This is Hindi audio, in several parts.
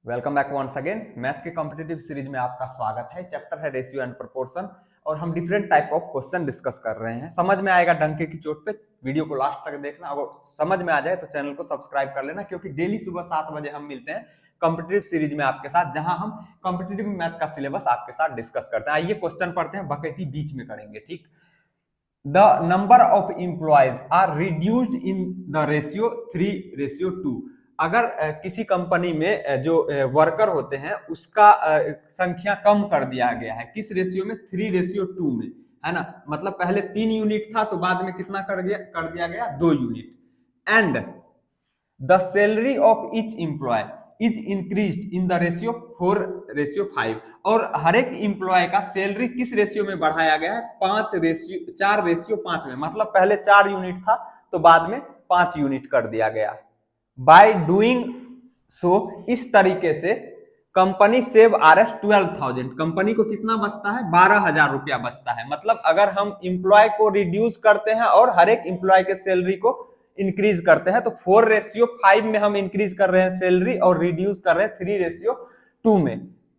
Welcome back once again. Math के कॉम्पिटिटिव सीरीज में आपका स्वागत है। चैप्टर है रेशियो एंड प्रोपोर्शन और हम different type of question discuss कर रहे हैं। समझ में आएगा डंके की चोट पे। वीडियो को लास्ट तक देखना, अगर समझ में आ जाए तो चैनल को सब्सक्राइब कर लेना, क्योंकि डेली सुबह 7 बजे हम मिलते हैं कॉम्पिटिटिव सीरीज में आपके साथ, जहां हम कॉम्पिटिटिव मैथ का सिलेबस आपके साथ डिस्कस करते हैं। आइए क्वेश्चन पढ़ते हैं, बकैती बीच में करेंगे, ठीक। The number of employees are reduced in the ratio 3:2। अगर किसी कंपनी में जो वर्कर होते हैं उसका संख्या कम कर दिया गया है, किस रेशियो में? 3:2 में, है ना। मतलब पहले 3 यूनिट था तो बाद में कितना कर दिया गया? 2 unit. And the salary of each employ is increased in the ratio 4:5। और हर एक एम्प्लॉय का सैलरी किस रेशियो में बढ़ाया गया है? 4:5 में। मतलब पहले 4 यूनिट था तो बाद में 5 यूनिट कर दिया गया। बाय डूइंग सो, इस तरीके से कंपनी सेव Rs 12,000। कंपनी को कितना बचता है? 12,000 रुपया बचता है। मतलब अगर हम एम्प्लॉय को रिड्यूस करते हैं और हर एक एम्प्लॉय के सैलरी को इंक्रीज करते हैं, तो 4:5 में हम इंक्रीज कर रहे हैं सैलरी और रिड्यूस कर रहे हैं 3:2 में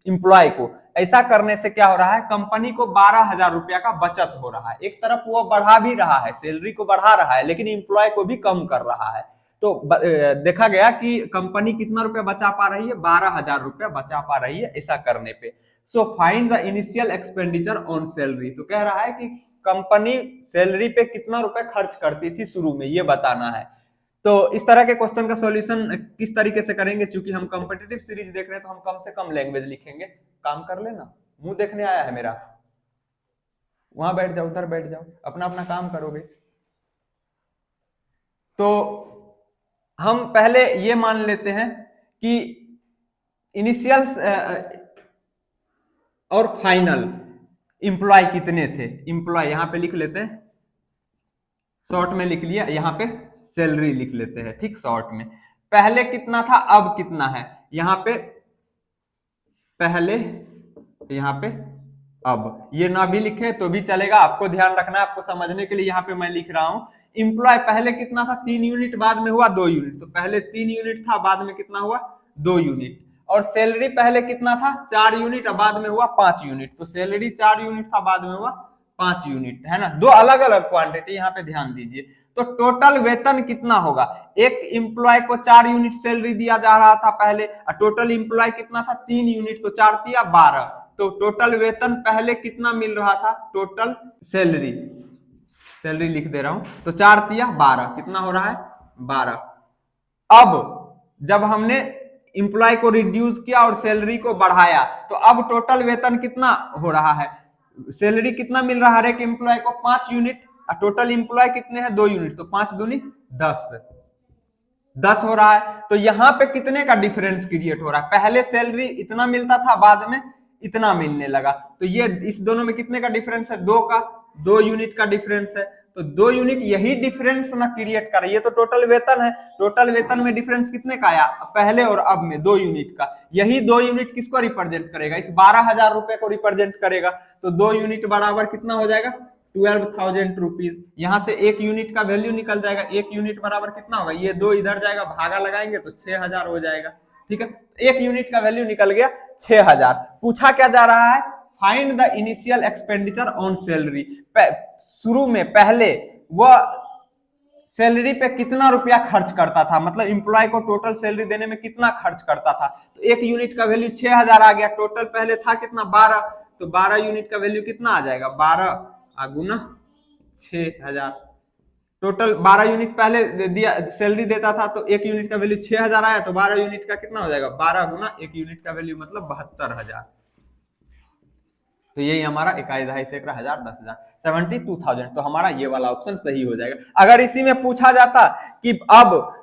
एम्प्लॉय को। ऐसा करने से क्या हो रहा है? कंपनी को 12,000 रुपया का बचत हो रहा है। एक तरफ वो बढ़ा भी रहा है, सैलरी को बढ़ा रहा है, लेकिन एम्प्लॉय को भी कम कर रहा है। तो देखा गया कि कंपनी कितना रुपया बचा पा रही है? 12,000 रुपया बचा पा रही है ऐसा करने पे। So find the initial expenditure on salary. तो कह रहा है कि कंपनी सैलरी पे कितना रुपया खर्च करती थी शुरू में, ये बताना है। तो इस तरह के क्वेश्चन का सॉल्यूशन किस तरीके से करेंगे? क्योंकि हम कॉम्पिटिटिव सीरीज देख रहे हैं तो हम कम से कम लैंग्वेज लिखेंगे। काम कर लेना, मुंह देखने आया है मेरा। वहां बैठ जाओ, उधर बैठ जाओ, अपना अपना काम करोगे। तो हम पहले ये मान लेते हैं कि इनिशियल और फाइनल इंप्लॉय कितने थे। इंप्लॉय यहां पे लिख लेते हैं, शॉर्ट में लिख लिया, यहां पे सैलरी लिख लेते हैं, ठीक। शॉर्ट में पहले कितना था, अब कितना है। यहां पे पहले, यहां पे अब। ये ना भी लिखे तो भी चलेगा, आपको ध्यान रखना है। आपको समझने के लिए यहां पे मैं लिख रहा हूं। इंप्लॉय पहले कितना था? 3 यूनिट, बाद में हुआ 2 यूनिट। तो पहले 3 यूनिट था, बाद में कितना हुआ? 2 यूनिट। और सैलरी पहले कितना था? 4 यूनिट, और बाद में हुआ 5 यूनिट। तो सैलरी 4 यूनिट था, बाद में हुआ 5 यूनिट, है ना। दो अलग अलग क्वांटिटी, यहाँ पे ध्यान दीजिए। तो टोटल वेतन कितना होगा? एक इंप्लॉय को 4 यूनिट सैलरी दिया जा रहा था पहले, और टोटल इंप्लॉय कितना था? 3 यूनिट। तो 4 तिया 12। तो टोटल वेतन पहले कितना मिल रहा था? टोटल सैलरी, सैलरी लिख दे रहा हूं। तो 4 तिया 12, कितना हो रहा है? 12। अब जब हमने इंप्लॉय को रिड्यूस किया और सैलरी को बढ़ाया, तो अब टोटल वेतन कितना हो रहा है? सैलरी कितना मिल रहा है हर एक इंप्लॉय को? 5 यूनिट। और टोटल इंप्लॉय कितने हैं? 2 यूनिट। तो 5 दूनी 10, 10 हो रहा है। तो यहां पे कितने का डिफरेंस क्रिएट हो रहा है? पहले सैलरी इतना मिलता था, बाद में इतना मिलने लगा। तो ये इस दोनों में कितने का डिफरेंस है? 2 का, 2 यूनिट का डिफरेंस है। तो 2 यूनिट यही डिफरेंस ना क्रिएट कर रही है। तो टोटल वेतन है, टोटल वेतन में डिफरेंस कितने का आया? पहले और अब में 2 यूनिट का। यही 2 यूनिट किसको रिप्रेजेंट करेगा? इस 12,000 रुपए को रिप्रेजेंट करेगा। तो 2 यूनिट बराबर कितना हो जाएगा? 12,000 रुपीज। यहां से 1 यूनिट का वैल्यू निकल जाएगा। 1 यूनिट बराबर कितना होगा? ये 2 इधर जाएगा, भागा लगाएंगे तो 6,000 हो जाएगा, ठीक है। 1 यूनिट का वैल्यू निकल गया 6,000। पूछा क्या जा रहा है? Find the initial expenditure on salary. शुरू में पहले वह सैलरी पे कितना रुपया खर्च करता था, मतलब इंप्लॉय को टोटल सैलरी देने में कितना खर्च करता था। तो 1 यूनिट का वैल्यू 6,000 आ गया। टोटल पहले था कितना? 12। तो 12 यूनिट का वैल्यू कितना आ जाएगा? 12 गुना 6,000। टोटल 12 यूनिट पहले दिया सैलरी देता था, तो 1 यूनिट का वैल्यू 6,000 आया। तो 12 यूनिट का कितना हो जाएगा? 12 गुना 1 यूनिट का वैल्यू मतलब 72,000। तो यही हमारा 1 2 1 हजार 10,000 72,000। तो हमारा ये वाला ऑप्शन सही हो जाएगा। अगर इसी में पूछा जाता कि अब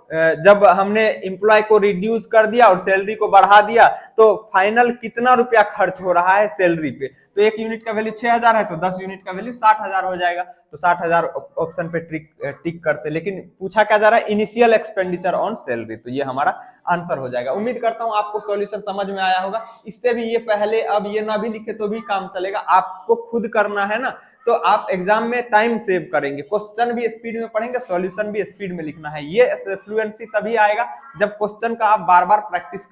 जब हमने एम्प्लॉय को रिड्यूस कर दिया और सैलरी को बढ़ा दिया, तो फाइनल कितना रुपया खर्च हो रहा है सैलरी पे, तो 1 यूनिट का वैल्यू 6,000 है, तो 10 यूनिट का वैल्यू 60,000 हो जाएगा। तो 60,000 ऑप्शन पे टिक करते। लेकिन पूछा क्या जा रहा है? Initial expenditure on salary. तो ये हमारा आंसर हो जाएगा। उम्मीद करता हूं आपको सॉल्यूशन समझ में आया होगा। इससे भी ये पहले अब ये ना भी लिखे तो भी काम चलेगा, आपको खुद करना है ना। तो आप एग्जाम में टाइम सेव करेंगे, क्वेश्चन भी स्पीड में पढ़ेंगे, सॉल्यूशन भी स्पीड में लिखना है। ये फ्लुएंसी तभी आएगा जब क्वेश्चन का आप बार बार प्रैक्टिस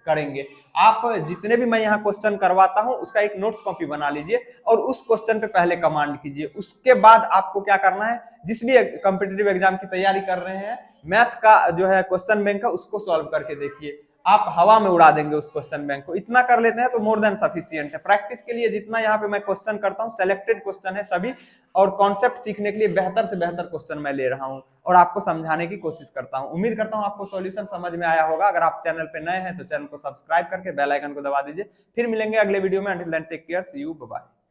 करेंगे। आप जितने भी मैं यहाँ क्वेश्चन करवाता हूँ उसका एक नोट्स कॉपी बना लीजिए और उस क्वेश्चन पे पहले कमांड कीजिए। उसके बाद आपको क्या करना है, जिस भी कॉम्पिटिटिव एग्जाम की तैयारी कर रहे हैं, मैथ का जो है क्वेश्चन बैंक है उसको सॉल्व करके देखिए, आप हवा में उड़ा देंगे उस क्वेश्चन बैंक को। इतना कर लेते हैं तो मोर देन सफिशिएंट है। प्रैक्टिस के लिए जितना यहाँ पे मैं क्वेश्चन करता हूँ, सेलेक्टेड क्वेश्चन है सभी, और कॉन्सेप्ट सीखने के लिए बेहतर से बेहतर क्वेश्चन मैं ले रहा हूँ और आपको समझाने की कोशिश करता हूँ। उम्मीद करता हूँ आपको सॉल्यूशन समझ में आया होगा। अगर आप चैनल पे नए हैं तो चैनल को सब्सक्राइब करके बेल आइकन को दबा दीजिए। फिर मिलेंगे अगले वीडियो में। Until then take care, see you, bye bye.